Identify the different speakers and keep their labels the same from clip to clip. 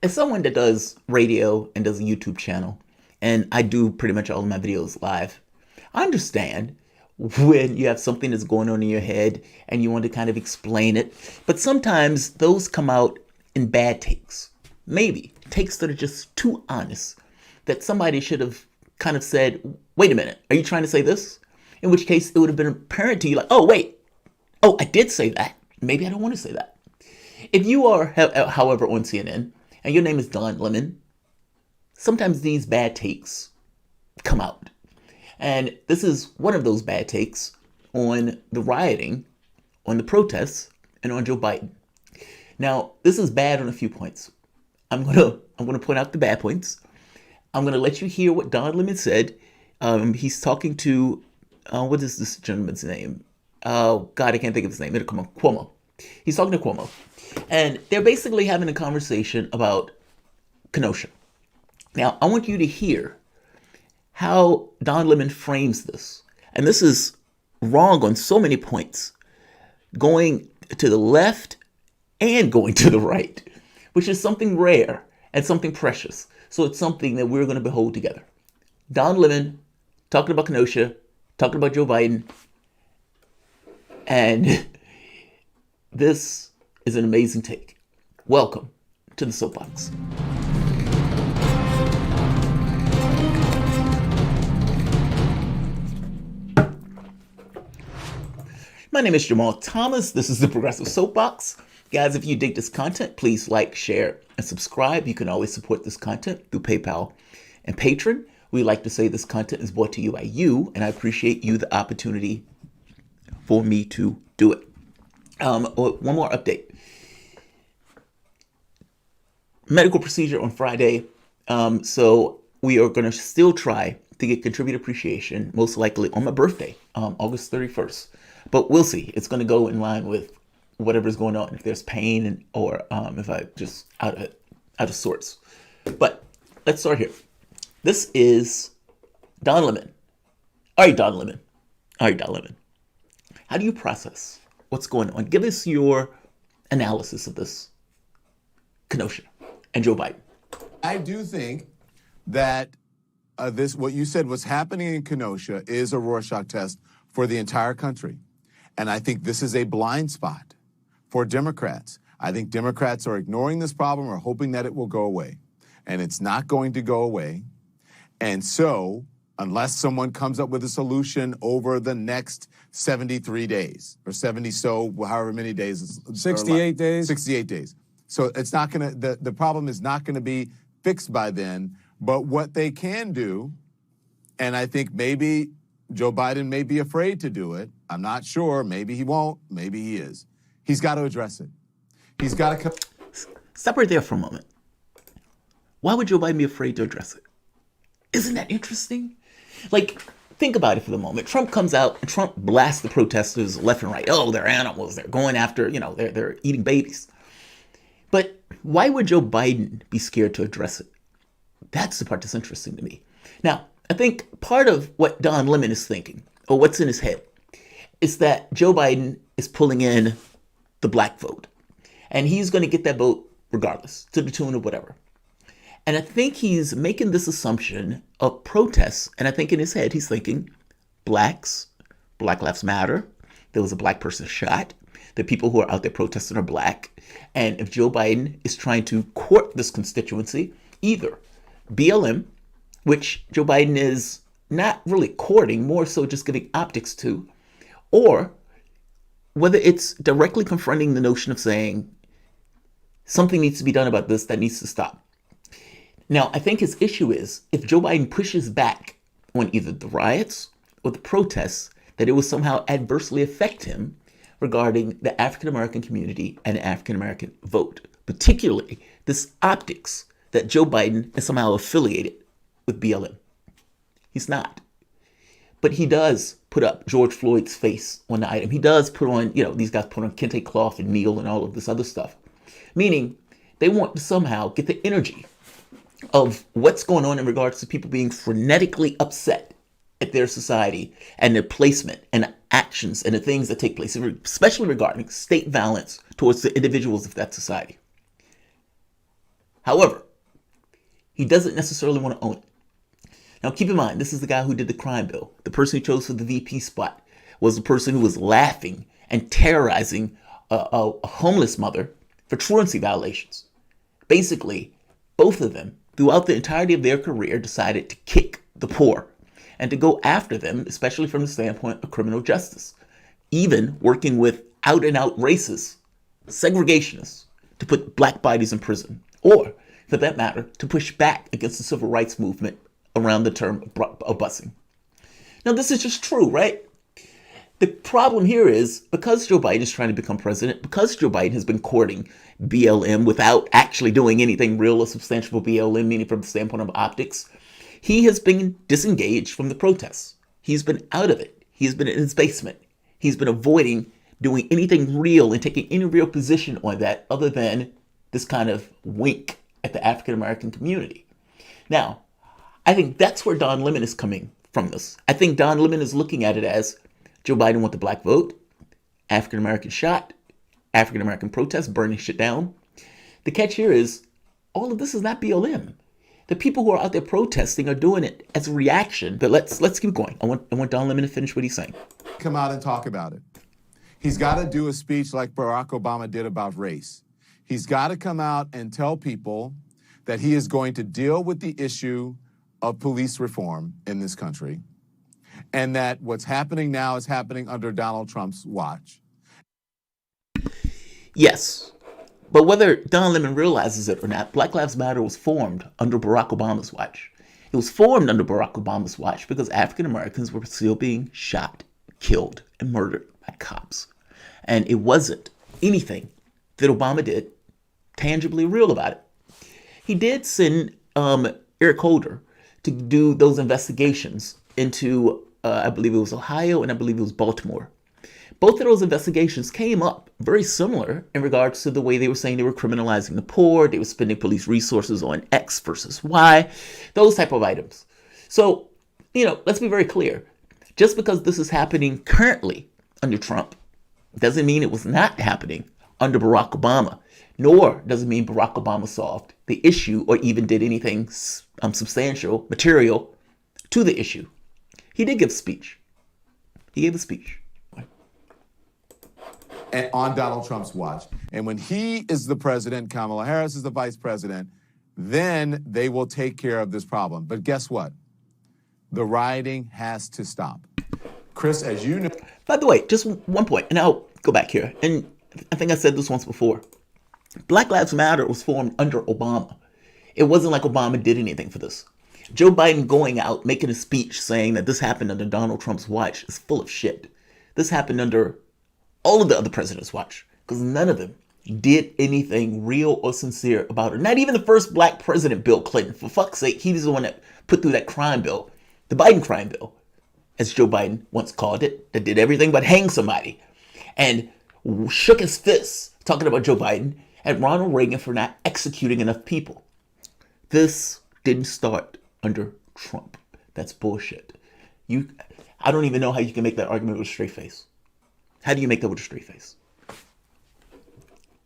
Speaker 1: as someone that does radio and does a YouTube channel, and I do pretty much all of my videos live, I understand when you have something that's going on in your head and you want to kind of explain it, but sometimes those come out in bad takes. Maybe takes that are just too honest, that somebody should have kind of said, wait a minute, are you trying to say this? In which case it would have been apparent to you like, oh, wait, oh, I did say that. Maybe I don't want to say that. If you are, however, on CNN and your name is Don Lemon, sometimes these bad takes come out. And this is one of those bad takes on the rioting, on the protests, and on Joe Biden. Now, this is bad on a few points. I'm gonna point out the bad points. I'm gonna let you hear what Don Lemon said. He's talking to what is this gentleman's name? Oh God, I can't think of his name. It'll come on, Cuomo. He's talking to Cuomo, and they're basically having a conversation about Kenosha. Now, I want you to hear how Don Lemon frames this, and this is wrong on so many points, going to the left and going to the right, which is something rare and something precious. So it's something that we're going to behold together. Don Lemon talking about Kenosha, talking about Joe Biden, and this is an amazing take. Welcome to the Soapbox. My name is Jamarl Thomas. This is the Progressive Soapbox. Guys, if you dig this content, please like, share, and subscribe. You can always support this content through PayPal and Patreon. We like to say this content is brought to you by you, and I appreciate you the opportunity for me to do it. One more update. Medical procedure on Friday. So we are going to still try to get contributor appreciation, most likely on my birthday, August 31st. But we'll see. It's going to go in line with whatever's going on. If there's pain or if I just out of sorts. But let's start here. This is Don Lemon. All right, Don Lemon. How do you process what's going on? Give us your analysis of this Kenosha and Joe Biden.
Speaker 2: I do think that what you said, what's happening in Kenosha, is a Rorschach test for the entire country. And I think this is a blind spot for Democrats. I think Democrats are ignoring this problem or hoping that it will go away. And it's not going to go away. And so, unless someone comes up with a solution over the next 73 days, or 70 so, however many days.
Speaker 3: 68 days.
Speaker 2: 68 days. So it's not going to, the problem is not going to be fixed by then. But what they can do, and I think maybe Joe Biden may be afraid to do it. I'm not sure. Maybe he won't. Maybe he is. He's got to address it. He's got to...
Speaker 1: Stop right there for a moment. Why would Joe Biden be afraid to address it? Isn't that interesting? Like, think about it for the moment. Trump comes out and Trump blasts the protesters left and right. Oh, they're animals. They're going after, they're eating babies. But why would Joe Biden be scared to address it? That's the part that's interesting to me. Now, I think part of what Don Lemon is thinking, or what's in his head, is that Joe Biden is pulling in the black vote. And he's going to get that vote regardless, to the tune of whatever. And I think he's making this assumption of protests. And I think in his head, he's thinking blacks, Black Lives Matter. There was a black person shot. The people who are out there protesting are black. And if Joe Biden is trying to court this constituency, either BLM, which Joe Biden is not really courting, more so just giving optics to, or whether it's directly confronting the notion of saying something needs to be done about this, that needs to stop. Now, I think his issue is if Joe Biden pushes back on either the riots or the protests, that it will somehow adversely affect him regarding the African-American community and the African-American vote, particularly this optics that Joe Biden is somehow affiliated with BLM. He's not. But he does put up George Floyd's face on the item. He does put on, these guys put on kente cloth and kneel and all of this other stuff. Meaning they want to somehow get the energy of what's going on in regards to people being frenetically upset at their society and their placement and actions and the things that take place, especially regarding state violence towards the individuals of that society. However, he doesn't necessarily want to own it. Now, keep in mind, this is the guy who did the crime bill. The person who chose for the VP spot was the person who was laughing and terrorizing a homeless mother for truancy violations. Basically, both of them, throughout the entirety of their career, decided to kick the poor and to go after them, especially from the standpoint of criminal justice, even working with out-and-out racists, segregationists, to put black bodies in prison, or, for that matter, to push back against the civil rights movement around the term of busing. Now, this is just true, right? The problem here is, because Joe Biden is trying to become president, because Joe Biden has been courting BLM without actually doing anything real or substantial for BLM, meaning from the standpoint of optics, he has been disengaged from the protests. He's been out of it. He's been in his basement. He's been avoiding doing anything real and taking any real position on that other than this kind of wink at the African American community. Now, I think that's where Don Lemon is coming from this. I think Don Lemon is looking at it as Joe Biden want the black vote, African American shot, African American protests, burning shit down. The catch here is all of this is not BLM. The people who are out there protesting are doing it as a reaction. But let's keep going. I want Don Lemon to finish what he's saying.
Speaker 2: Come out and talk about it. He's got to do a speech like Barack Obama did about race. He's got to come out and tell people that he is going to deal with the issue of police reform in this country, and that what's happening now is happening under Donald Trump's watch.
Speaker 1: Yes, but whether Don Lemon realizes it or not, Black Lives Matter was formed under Barack Obama's watch. It was formed under Barack Obama's watch because African Americans were still being shot, killed, and murdered by cops. And it wasn't anything that Obama did tangibly real about it. He did send Eric Holder to do those investigations into, I believe it was Ohio and I believe it was Baltimore. Both of those investigations came up very similar in regards to the way they were saying they were criminalizing the poor, they were spending police resources on X versus Y, those type of items. So, let's be very clear. Just because this is happening currently under Trump doesn't mean it was not happening under Barack Obama, nor does it mean Barack Obama solved the issue or even did anything substantial, material to the issue. He did give a speech. He gave a speech.
Speaker 2: And on Donald Trump's watch. And when he is the president, Kamala Harris is the vice president, then they will take care of this problem. But guess what? The rioting has to stop. Chris, as you know...
Speaker 1: By the way, just one point, and I'll go back here. And I think I said this once before. Black Lives Matter was formed under Obama. It wasn't like Obama did anything for this. Joe Biden going out, making a speech saying that this happened under Donald Trump's watch is full of shit. This happened under all of the other presidents' watch, because none of them did anything real or sincere about it. Not even the first black president, Bill Clinton. For fuck's sake, he was the one that put through that crime bill, the Biden crime bill, as Joe Biden once called it, that did everything but hang somebody, and shook his fists talking about Joe Biden at Ronald Reagan for not executing enough people. This didn't start under Trump. That's bullshit. I don't even know how you can make that argument with a straight face. How do you make that with a straight face?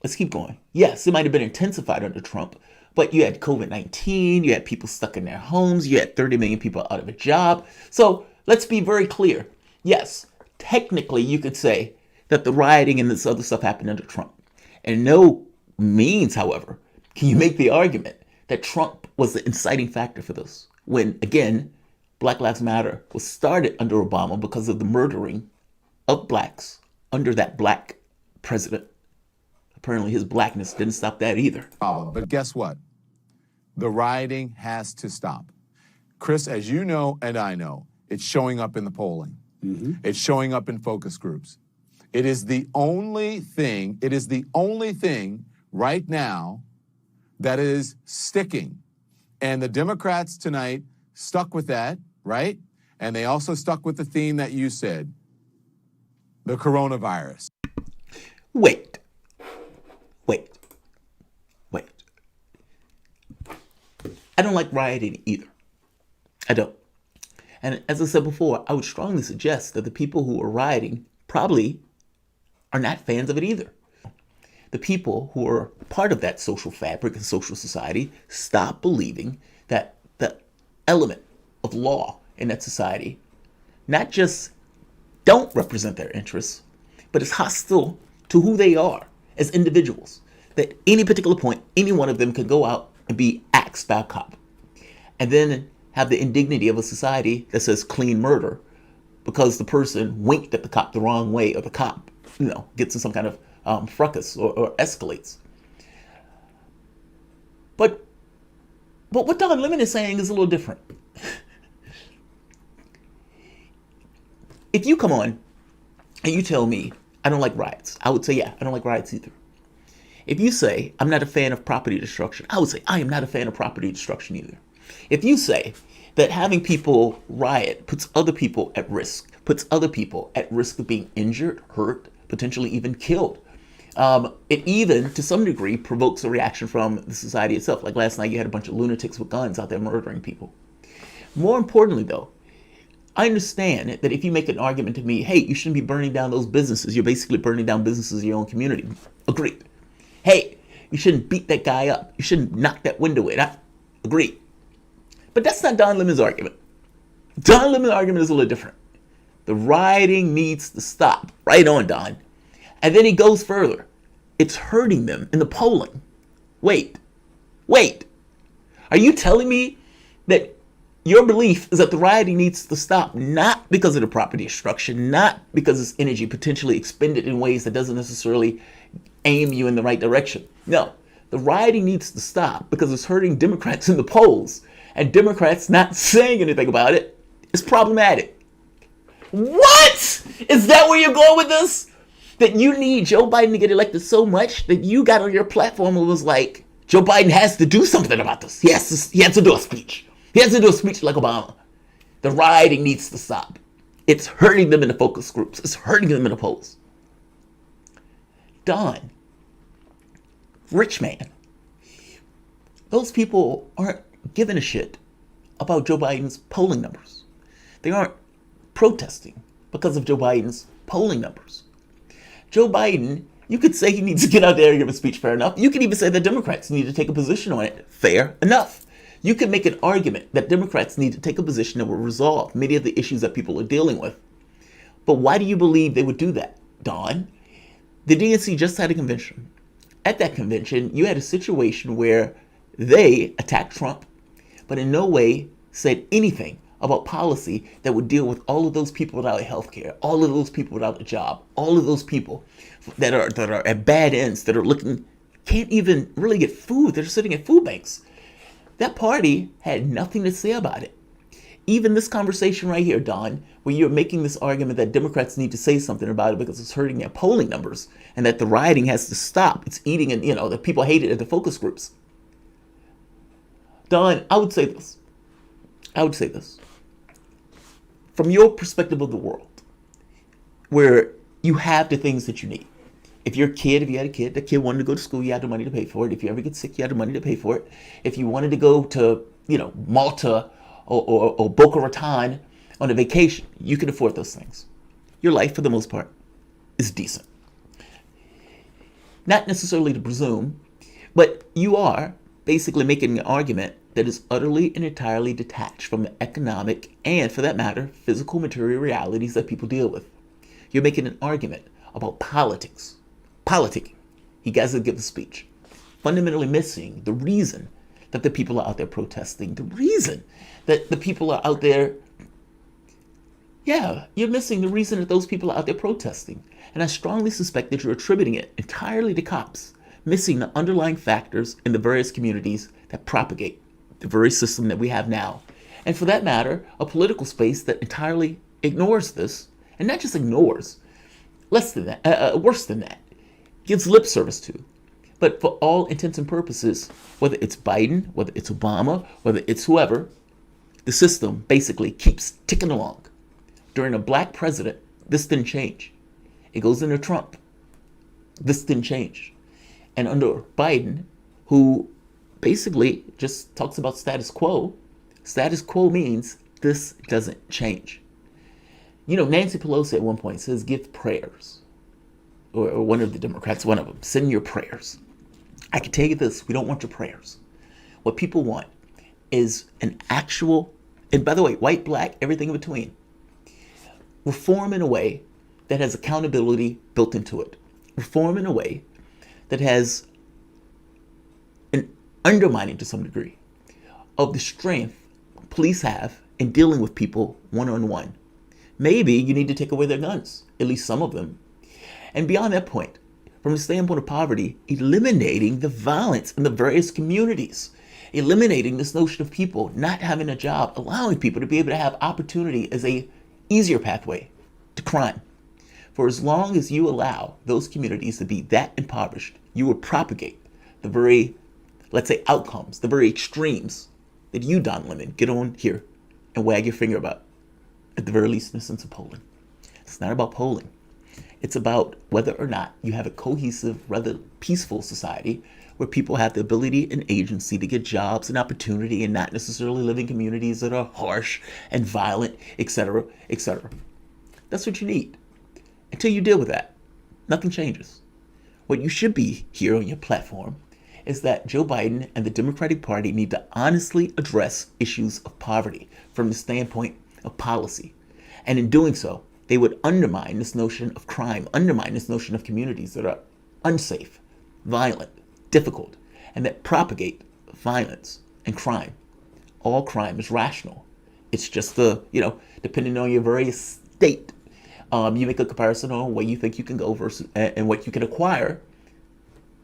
Speaker 1: Let's keep going. Yes, it might have been intensified under Trump, but you had COVID-19, you had people stuck in their homes, you had 30 million people out of a job. So let's be very clear. Yes, technically you could say that the rioting and this other stuff happened under Trump. And no means, however, can you make the argument that Trump was the inciting factor for this, when, again, Black Lives Matter was started under Obama because of the murdering of blacks under that black president. Apparently his blackness didn't stop that either.
Speaker 2: But guess what? The rioting has to stop. Chris, as you know and I know, it's showing up in the polling. Mm-hmm. It's showing up in focus groups. It is the only thing right now that is sticking. And the Democrats tonight stuck with that, right? And they also stuck with the theme that you said, the coronavirus.
Speaker 1: Wait. I don't like rioting either. I don't. And as I said before, I would strongly suggest that the people who are rioting probably are not fans of it either. the people who are part of that social fabric and social society stop believing that the element of law in that society not just don't represent their interests, but is hostile to who they are as individuals. That any particular point, any one of them could go out and be axed by a cop. And then have the indignity of a society that says clean murder because the person winked at the cop the wrong way, or the cop, gets in some kind of fracas or escalates. But what Don Lemon is saying is a little different. If you come on and you tell me I don't like riots, I would say, yeah, I don't like riots either. If you say I'm not a fan of property destruction, I would say I am not a fan of property destruction either. If you say that having people riot puts other people at risk of being injured, hurt, potentially even killed, it even, to some degree, provokes a reaction from the society itself. Like last night, you had a bunch of lunatics with guns out there murdering people. More importantly, though, I understand that if you make an argument to me, hey, you shouldn't be burning down those businesses. You're basically burning down businesses in your own community. Agreed. Hey, you shouldn't beat that guy up. You shouldn't knock that window in. Agreed. But that's not Don Lemon's argument. Don Lemon's argument is a little different. The rioting needs to stop. Right on, Don. And then he goes further. It's hurting them in the polling. Wait. Are you telling me that your belief is that the rioting needs to stop not because of the property destruction, not because it's energy potentially expended in ways that doesn't necessarily aim you in the right direction? No, the rioting needs to stop because it's hurting Democrats in the polls, and Democrats not saying anything about it is problematic. What? Is that where you're going with this? That you need Joe Biden to get elected so much that you got on your platform and was like, Joe Biden has to do something about this. He has to do a speech. He has to do a speech like Obama. The rioting needs to stop. It's hurting them in the focus groups. It's hurting them in the polls. Don, rich man, those people aren't giving a shit about Joe Biden's polling numbers. They aren't protesting because of Joe Biden's polling numbers. Joe Biden, you could say he needs to get out there and give a speech, fair enough. You could even say that Democrats need to take a position on it, fair enough. You could make an argument that Democrats need to take a position that will resolve many of the issues that people are dealing with. But why do you believe they would do that, Don? The DNC just had a convention. At that convention, you had a situation where they attacked Trump, but in no way said anything about policy that would deal with all of those people without health care, all of those people without a job, all of those people that are at bad ends, that are can't even really get food. They're sitting at food banks. That party had nothing to say about it. Even this conversation right here, Don, where you're making this argument that Democrats need to say something about it because it's hurting their polling numbers and that the rioting has to stop. It's eating, and that people hate it at the focus groups. Don, I would say this. From your perspective of the world, where you have the things that you need. If you had a kid, the kid wanted to go to school, you had the money to pay for it. If you ever get sick, you had the money to pay for it. If you wanted to go to, Malta or Boca Raton on a vacation, you can afford those things. Your life, for the most part, is decent. Not necessarily to presume, but you are basically making an argument that is utterly and entirely detached from the economic and, for that matter, physical material realities that people deal with. You're making an argument about politics. Politicking. He has to give a speech. Fundamentally missing the reason that the people are out there protesting. The reason that the people are out there. Yeah, you're missing the reason that those people are out there protesting. And I strongly suspect that you're attributing it entirely to cops, missing the underlying factors in the various communities that propagate the very system that we have now. And for that matter, a political space that entirely ignores this, and not just ignores, worse than that, gives lip service to. But for all intents and purposes, whether it's Biden, whether it's Obama, whether it's whoever, the system basically keeps ticking along. During a black president, this didn't change. It goes into Trump. This didn't change. And under Biden, who basically just talks about status quo means this doesn't change. Nancy Pelosi at one point says, give prayers. or one of the Democrats, one of them, send your prayers. I can tell you this, we don't want your prayers. What people want is an actual, and by the way, white, black, everything in between, reform in a way that has accountability built into it. Reform in a way that has an undermining to some degree of the strength police have in dealing with people one-on-one. Maybe you need to take away their guns, at least some of them. And beyond that point, from the standpoint of poverty, eliminating the violence in the various communities, eliminating this notion of people not having a job, allowing people to be able to have opportunity as a easier pathway to crime. For as long as you allow those communities to be that impoverished, you will propagate the very, let's say, outcomes, the very extremes that you, Don Lemon, get on here and wag your finger about, at the very least in the sense of polling. It's not about polling. It's about whether or not you have a cohesive, rather peaceful society where people have the ability and agency to get jobs and opportunity and not necessarily live in communities that are harsh and violent, etc., etc. That's what you need. Until you deal with that, nothing changes. What you should be here on your platform is that Joe Biden and the Democratic Party need to honestly address issues of poverty from the standpoint of policy. And in doing so, they would undermine this notion of crime, undermine this notion of communities that are unsafe, violent, difficult, and that propagate violence and crime. All crime is rational. It's just depending on your various state, you make a comparison on where you think you can go versus and what you can acquire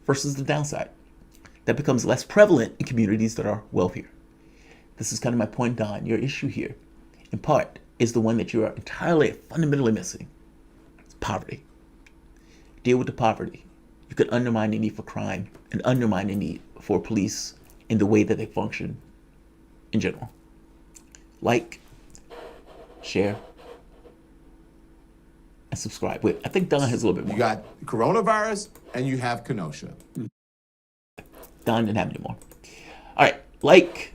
Speaker 1: versus the downside. That becomes less prevalent in communities that are wealthier. This is kind of my point, Don. Your issue here, in part, is the one that you are entirely, fundamentally missing. It's poverty. Deal with the poverty. You could undermine the need for crime and undermine the need for police in the way that they function in general. Like, share, and subscribe. Wait, I think Don has a little bit more.
Speaker 2: You got coronavirus and you have Kenosha.
Speaker 1: Don didn't have any more. All right, like,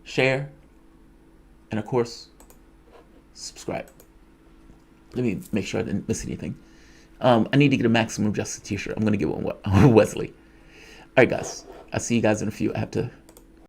Speaker 1: share, and of course, subscribe. Let me make sure I didn't miss anything. I need to get a Maximum Justice t-shirt. I'm going to get one Wesley. All right, guys. I'll see you guys in a few. I have to